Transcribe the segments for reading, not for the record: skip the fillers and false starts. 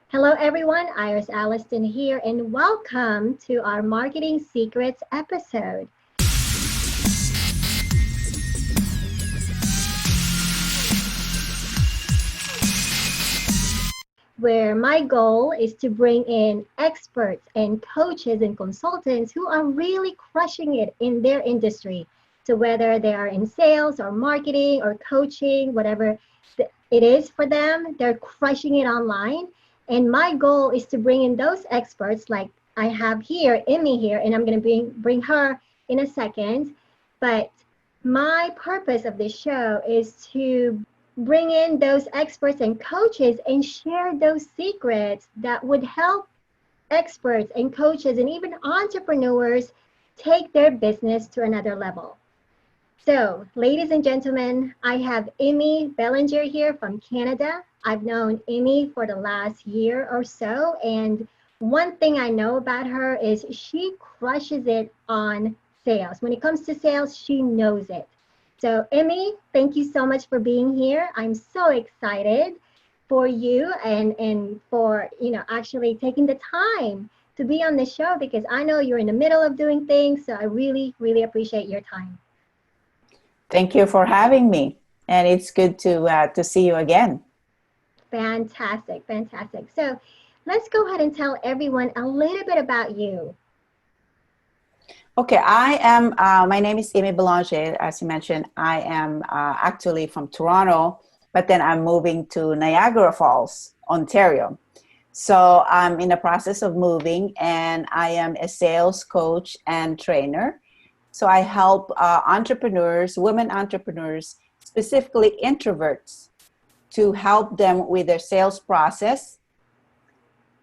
Hello, everyone. Ires Alliston here, and welcome to our Marketing Secrets episode, where my goal is to bring in experts and coaches and consultants who are really crushing it in their industry. So, whether they are in sales or marketing or coaching, whatever it is for them, they're crushing it online. And my goal is to bring in those experts like I have here, Imie here, and I'm going to bring her in a second. But my purpose of this show is to bring in those experts and coaches and share those secrets that would help experts and coaches and even entrepreneurs take their business to another level. So, ladies and gentlemen, I have Imie Belanger here from Canada. I've known Imie for the last year or so, and one thing I know about her is she crushes it on sales. When it comes to sales, she knows it. So, Imie, thank you so much for being here. I'm so excited for you and for actually taking the time to be on the show because I know you're in the middle of doing things. So I really, really appreciate your time. Thank you for having me, and it's good to see you again. Fantastic, fantastic. So let's go ahead and tell everyone a little bit about you. Okay, my name is Imie Belanger. As you mentioned, I am actually from Toronto, but then I'm moving to Niagara Falls, Ontario. So I'm in the process of moving, and I am a sales coach and trainer. So I help entrepreneurs, women entrepreneurs, specifically introverts, to help them with their sales process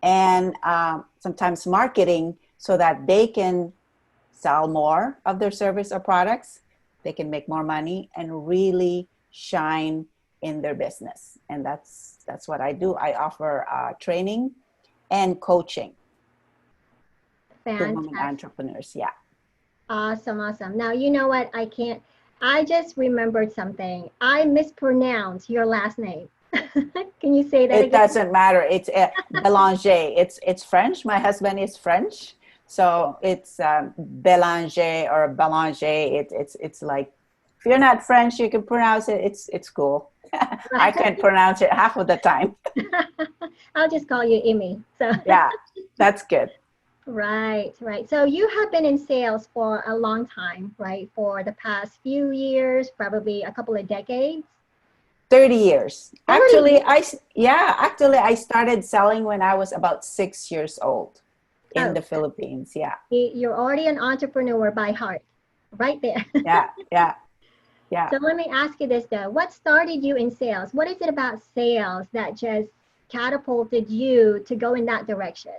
and sometimes marketing so that they can sell more of their service or products, they can make more money and really shine in their business. And that's what I do. I offer training and coaching to women entrepreneurs. Yeah. Awesome, awesome. Now, you know what? I just remembered something. I mispronounced your last name. Can you say that It again? doesn't matter. It's Belanger. It's French. My husband is French. So it's Belanger or Belanger. It's like, if you're not French, you can pronounce it. It's cool. I can't pronounce it half of the time. I'll just call you Imie. So yeah, that's good. Right. So you have been in sales for a long time, right? For the past few years, probably a couple of decades. 30 years. 30 Actually, I started selling when I was about 6 years old in the Philippines. Yeah. You're already an entrepreneur by heart, right there. Yeah. So let me ask you this though. What started you in sales? What is it about sales that just catapulted you to go in that direction?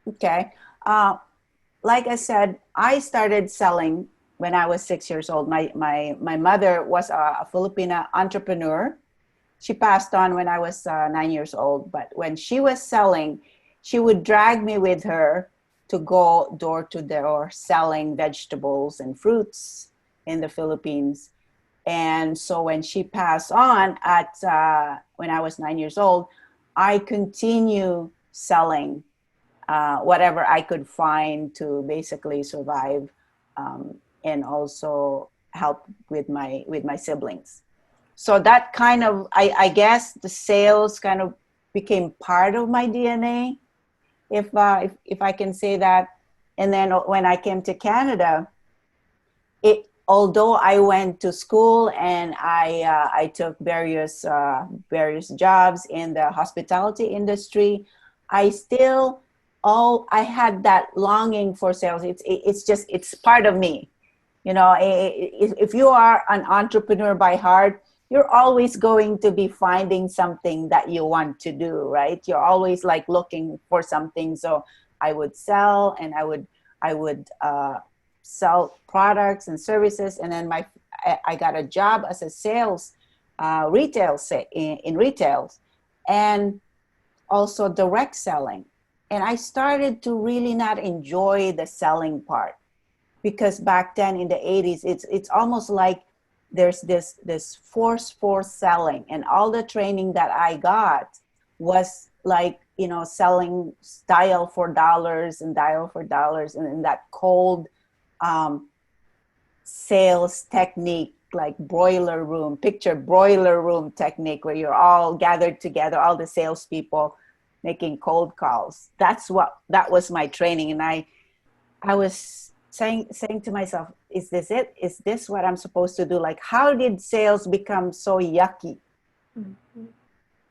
Okay. Like I said, I started selling when I was 6 years old. My mother was a Filipina entrepreneur. She passed on when I was 9 years old. But when she was selling, she would drag me with her to go door to door selling vegetables and fruits in the Philippines. And so when she passed on when I was 9 years old, I continue selling whatever I could find to basically survive and also help with my siblings. So that kind of, I guess the sales kind of became part of my DNA, if I can say that. And then when I came to Canada, although I went to school and I took various jobs in the hospitality industry, I had that longing for sales. It's part of me. If you are an entrepreneur by heart, you're always going to be finding something that you want to do, right? You're always like looking for something. So I would sell, and I would sell products and services. And then I got a job as a sales in retail, and also direct selling. And I started to really not enjoy the selling part, because back then in the 80s, it's almost like there's this force for selling, and all the training that I got was like, you know, selling dial for dollars and dial for dollars, and in that cold um, sales technique, like broiler room, picture broiler room technique, where you're all gathered together, all the salespeople making cold calls. That was my training. And I was saying to myself, is this it? Is this what I'm supposed to do? Like, how did sales become so yucky? Mhm.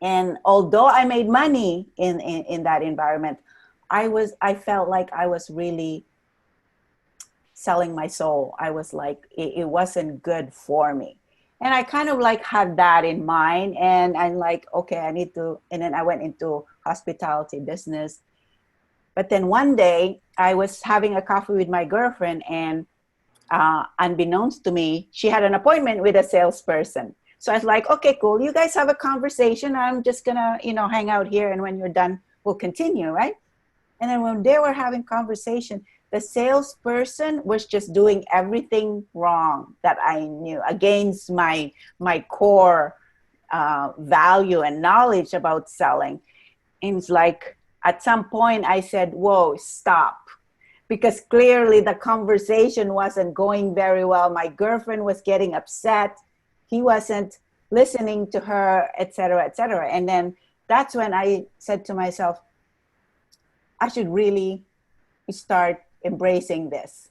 And although I made money in that environment, I felt like I was really selling my soul. I was like, it wasn't good for me. And I kind of like had that in mind. And I'm like, okay, I need to. And then I went into hospitality business. But then one day I was having a coffee with my girlfriend, and unbeknownst to me, she had an appointment with a salesperson. So I was like, okay, cool. You guys have a conversation. I'm just gonna, you know, hang out here. And when you're done, we'll continue, right? And then when they were having conversation, the salesperson was just doing everything wrong that I knew, against my core value and knowledge about selling. And it's like, at some point I said, whoa, stop. Because clearly the conversation wasn't going very well. My girlfriend was getting upset. He wasn't listening to her, et cetera, et cetera. And then that's when I said to myself, I should really start embracing this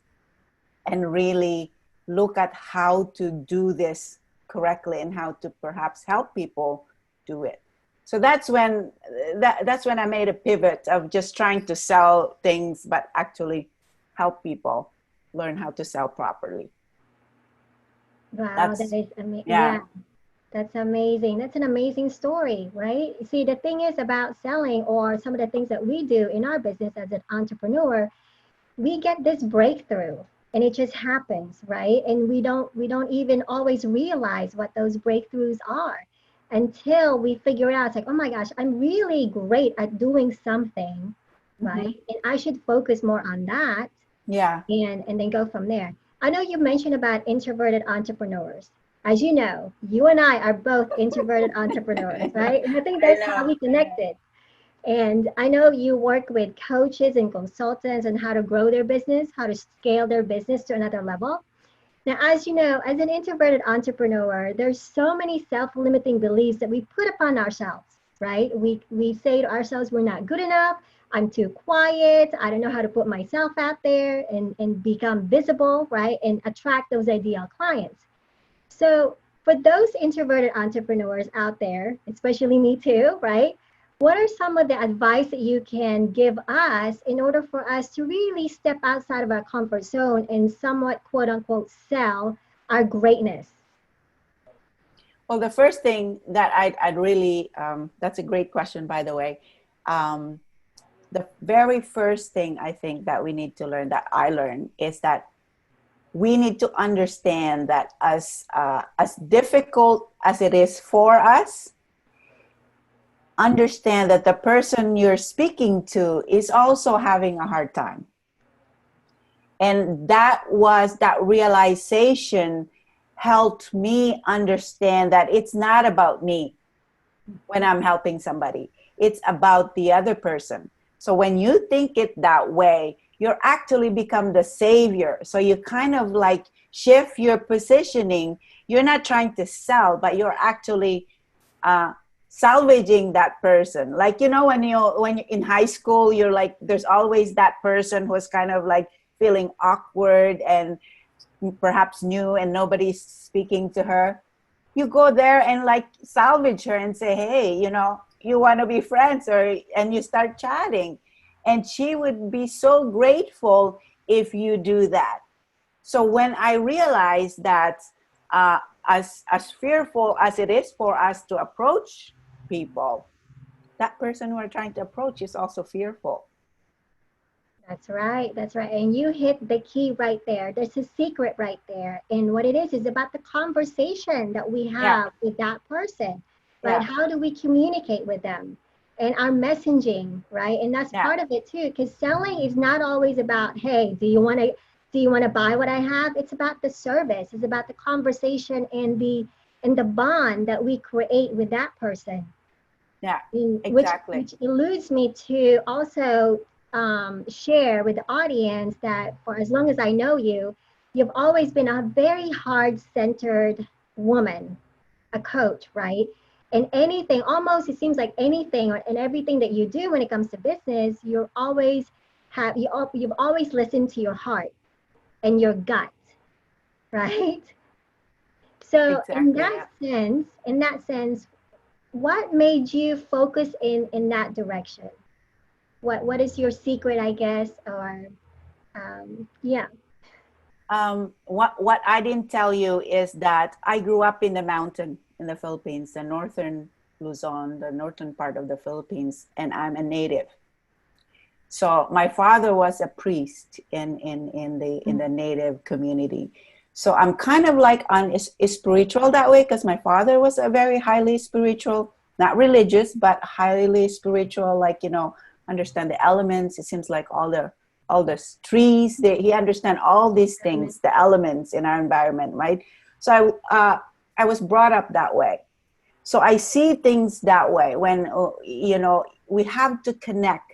and really look at how to do this correctly and how to perhaps help people do it. So that's when I made a pivot of just trying to sell things, but actually help people learn how to sell properly. Wow, that That's is amazing. yeah, Yeah, that's amazing. That's an amazing story, right? See, the thing is about selling or some of the things that we do in our business as an entrepreneur, we get this breakthrough and it just happens, right? And we don't even always realize what those breakthroughs are until we figure out it's like, oh my gosh, I'm really great at doing something, mm-hmm. right? And I should focus more on that Yeah, and then go from there. I know you mentioned about introverted entrepreneurs. As you know, you and I are both introverted entrepreneurs, right? And I think I that's how know. we connected. And I know you work with coaches and consultants on how to grow their business, how to scale their business to another level. Now, as you know, as an introverted entrepreneur, there's so many self-limiting beliefs that we put upon ourselves, right? We say to ourselves, we're not good enough, I'm too quiet, I don't know how to put myself out there and become visible, right? And attract those ideal clients. So, for those introverted entrepreneurs out there, especially me too, right? What are some of the advice that you can give us in order for us to really step outside of our comfort zone and somewhat quote unquote sell our greatness? Well, the first thing that I'd really, that's a great question, by the way. Um, the very first thing I think that we need to learn, that I learned, is that we need to understand that as difficult as it is for us, understand that the person you're speaking to is also having a hard time. And that realization helped me understand that it's not about me when I'm helping somebody. It's about the other person. So when you think it that way, you're actually become the savior. So you kind of like shift your positioning. You're not trying to sell, but you're actually uh, salvaging that person. Like, you know, when you in high school, you're like, there's always that person who's kind of like feeling awkward and perhaps new, and nobody's speaking to her. You go there and like salvage her and say, hey, you know, you want to be friends, or and you start chatting, and she would be so grateful if you do that. So when I realized that as fearful as it is for us to approach people, that person who are trying to approach is also fearful. That's right. That's right. And you hit the key right there. There's a secret right there. And what it is about the conversation that we Yeah, have with that person, right? yeah, How do we communicate with them? And our messaging, right? And that's yeah. part of it too, because selling is not always about, hey, do you want to buy what I have? It's about the service. It's about the conversation and the bond that we create with that person. Yeah, which exactly. alludes me to also share with the audience that for as long as I know you, you've always been a very heart-centered woman, a coach, right? And anything, almost it seems like anything and everything that you do when it comes to business, you're always you've always listened to your heart and your gut, right? So Exactly. Yeah. in that sense, what made you focus in that direction? What is your secret, I guess, or yeah. What I didn't tell you is that I grew up in the mountain in the Philippines, the northern Luzon, the northern part of the Philippines, and I'm a native. So my father was a priest in the native community. So I'm kind of like is spiritual that way because my father was a very highly spiritual, not religious, but highly spiritual. Like understand the elements. It seems like all the trees. He understand all these things, the elements in our environment, right? So I was brought up that way. So I see things that way when we have to connect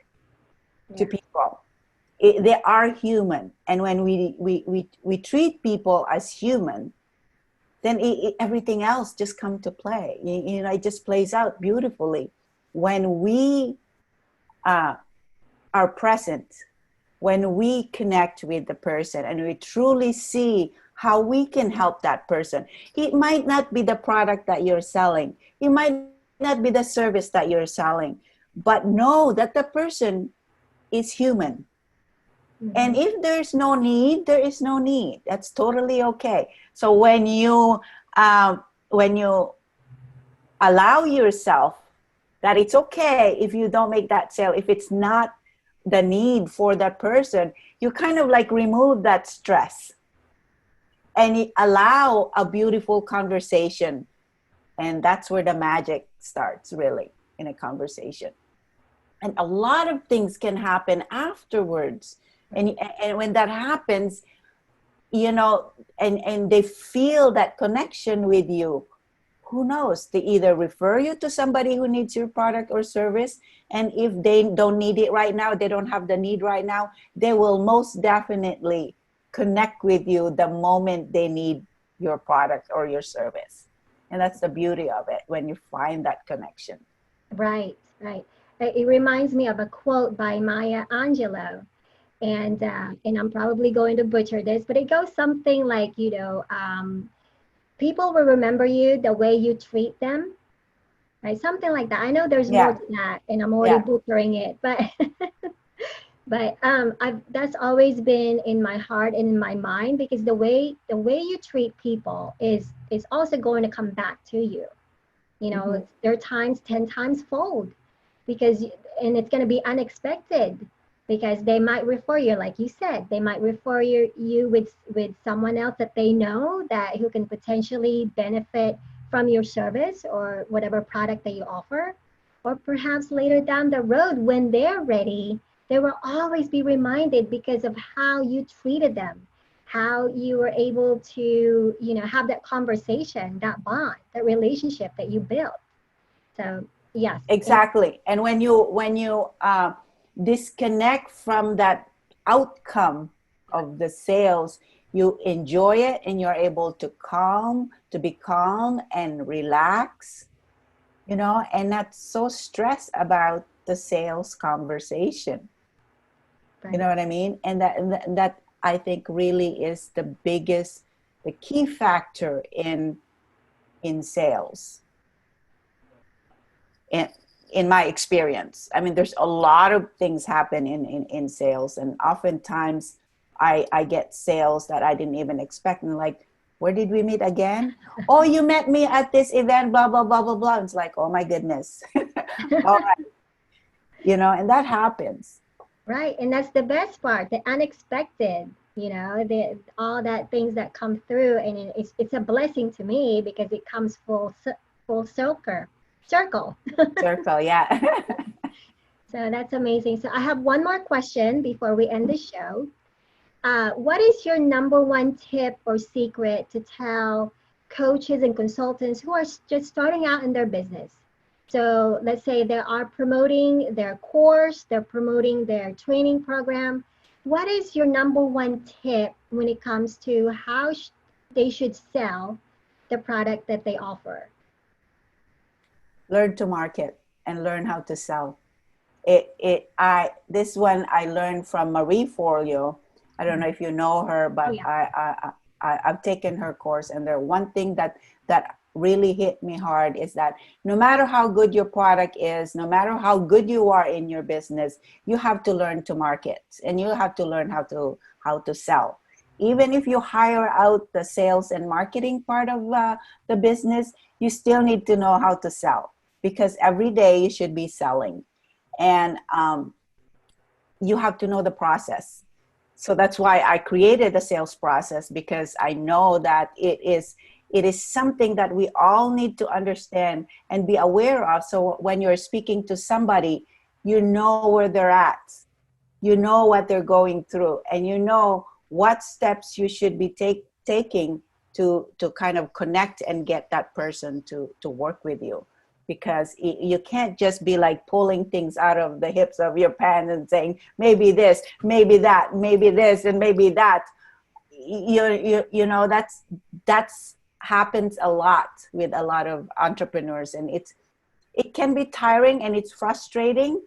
to Yeah. people. They are human, and when we treat people as human, then everything else just come to play. It just plays out beautifully when we uh, are present, when we connect with the person and we truly see how we can help that person. It might not be the product that you're selling, it might not be the service that you're selling, but know that the person is human. And Hmm. if there's no need, there is no need. That's totally okay. So when you allow yourself that it's okay if you don't make that sale, if it's not the need for that person, you kind of like remove that stress and you allow a beautiful conversation. And that's where the magic starts, really, in a conversation. And a lot of things can happen afterwards. And when that happens, and they feel that connection with you, who knows, they either refer you to somebody who needs your product or service, and if they don't need it right now, they don't have the need right now, they will most definitely connect with you the moment they need your product or your service. And that's the beauty of it, when you find that connection. Right, right. It reminds me of a quote by Maya Angelou, and I'm probably going to butcher this, but it goes something like, people will remember you the way you treat them, right? Something like that. I know there's more Yeah, to that, and I'm already yeah. butchering it, but that's always been in my heart and in my mind because the way you treat people is also going to come back to you. Mm-hmm. There are times 10 times fold because and it's going to be unexpected because they might refer you, like you said, they might refer you with someone else that they know that who can potentially benefit from your service or whatever product that you offer. Or perhaps later down the road when they're ready, they will always be reminded because of how you treated them, how you were able to have that conversation, that bond, that relationship that you built. So yes. Exactly. And when you disconnect from that outcome of the sales, you enjoy it and you're able to be calm and relax, and not so stressed about the sales conversation. You Right. know what I mean? And that I think really is the key factor in sales. in in my experience. I mean, there's a lot of things happen in sales, and oftentimes I get sales that I didn't even expect, and like, where did we meet again? Oh, you met me at this event, blah blah blah blah blah. It's like, oh my goodness. All right, and that happens. Right, and that's the best part, the unexpected, the all that things that come through, and it's a blessing to me because it comes full circle. Circle, yeah. So that's amazing. So I have one more question before we end the show. What is your number one tip or secret to tell coaches and consultants who are just starting out in their business? So let's say they are promoting their course, they're promoting their training program. What is your number one tip when it comes to how they should sell the product that they offer? Learn to market and learn how to sell. This one I learned from Marie Forleo. I don't know if you know her, Oh, but yeah. I've taken her course, and there one thing that really hit me hard is that no matter how good your product is, no matter how good you are in your business, you have to learn to market, and you have to learn how to sell. Even if you hire out the sales and marketing part of the business, you still need to know how to sell, because every day you should be selling, and you have to know the process. So that's why I created the sales process, because I know that it is something that we all need to understand and be aware of. So when you're speaking to somebody, you know where they're at, you know what they're going through, and you know what steps you should be taking to kind of connect and get that person to work with you, because you can't just be like pulling things out of the hips of your pants and saying maybe this, maybe that, maybe this, and maybe that. You know, that's happens a lot with a lot of entrepreneurs, and it can be tiring and it's frustrating,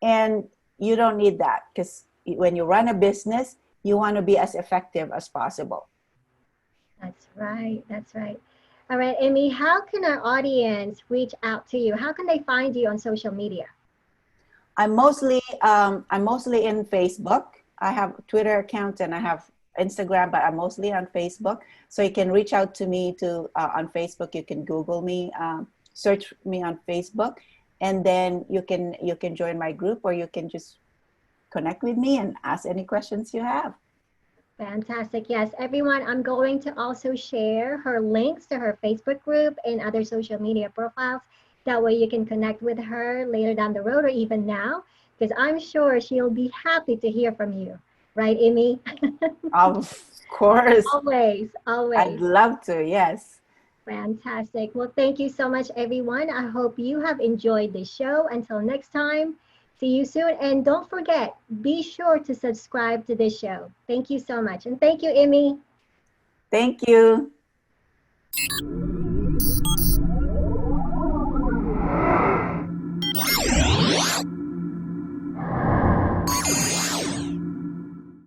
and you don't need that, because when you run a business, you want to be as effective as possible. That's right. That's right. All right, Amy, how can our audience reach out to you? How can they find you on social media? I'm mostly in Facebook. I have Twitter account and I have Instagram, but I'm mostly on Facebook. So you can reach out to me on Facebook. You can Google me, search me on Facebook, and then you can join my group, or you can just connect with me and ask any questions you have. Fantastic. Yes, everyone, I'm going to also share her links to her Facebook group and other social media profiles. That way you can connect with her later down the road or even now, because I'm sure she'll be happy to hear from you. Right, Amy? Of course, Always, I'd always. love to. Yes. Fantastic. Well, thank you so much, everyone. I hope you have enjoyed this show. Until next time, see you soon. And don't forget, be sure to subscribe to this show. Thank you so much. And thank you, Emmy. Thank you.